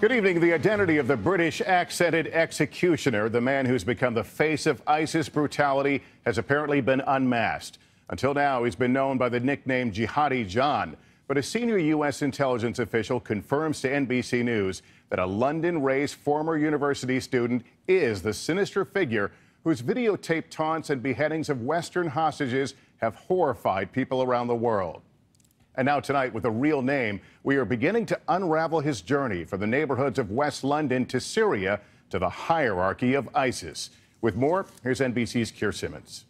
Good evening. The identity of the British accented executioner, the man who's become the face of ISIS brutality, has apparently been unmasked. Until now, he's been known by the nickname Jihadi John. But a senior U.S. intelligence official confirms to NBC News that a London-raised former university student is the sinister figure whose videotaped taunts and beheadings of Western hostages have horrified people around the world. And now tonight, with a real name, we are beginning to unravel his journey from the neighborhoods of West London to Syria to the hierarchy of ISIS. With more, here's NBC's Keir Simmons.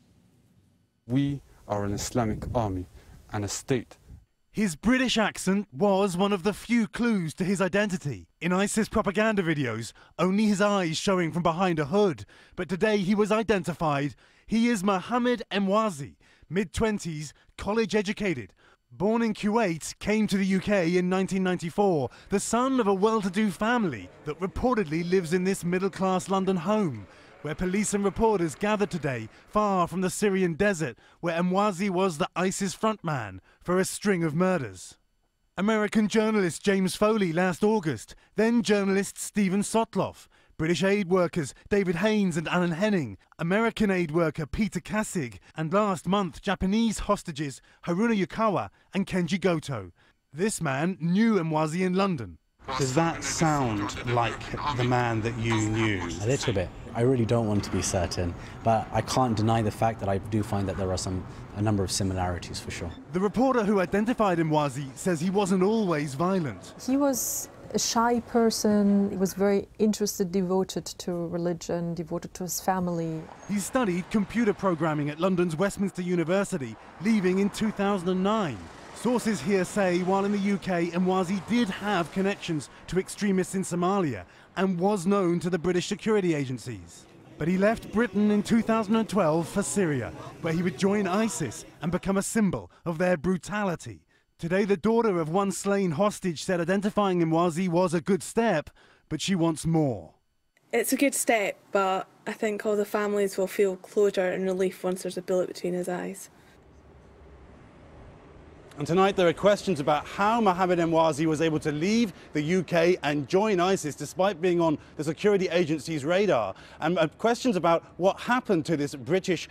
We are an Islamic army and a state. His British accent was one of the few clues to his identity. In ISIS propaganda videos, only his eyes showing from behind a hood. But today he was identified. He is Mohammed Emwazi, mid-20s, college-educated. Born in Kuwait, came to the UK in 1994, the son of a well-to-do family that reportedly lives in this middle-class London home, where police and reporters gathered today, far from the Syrian desert, where Emwazi was the ISIS frontman for a string of murders. American journalist James Foley last August, then journalist Stephen Sotloff, British aid workers David Haynes and Alan Henning, American aid worker Peter Kassig, and last month Japanese hostages Haruna Yukawa and Kenji Goto. This man knew Emwazi in London. Does that sound like the man that you knew? A little bit. I really don't want to be certain, but I can't deny the fact that I do find that there are a number of similarities for sure. The reporter who identified Emwazi says he wasn't always violent. He was a shy person. He was very interested, devoted to religion, devoted to his family. He studied computer programming at London's Westminster University, leaving in 2009. Sources here say while in the UK, Emwazi did have connections to extremists in Somalia and was known to the British security agencies. But he left Britain in 2012 for Syria, where he would join ISIS and become a symbol of their brutality. Today, the daughter of one slain hostage said identifying Emwazi was a good step, but she wants more. It's a good step, but I think all the families will feel closure and relief once there's a bullet between his eyes. And tonight there are questions about how Mohammed Emwazi was able to leave the UK and join ISIS despite being on the security agency's radar, and questions about what happened to this British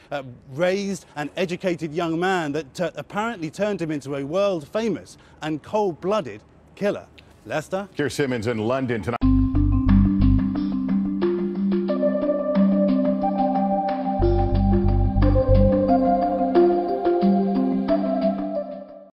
raised and educated young man that apparently turned him into a world-famous and cold-blooded killer. Lester? Keir Simmons in London tonight.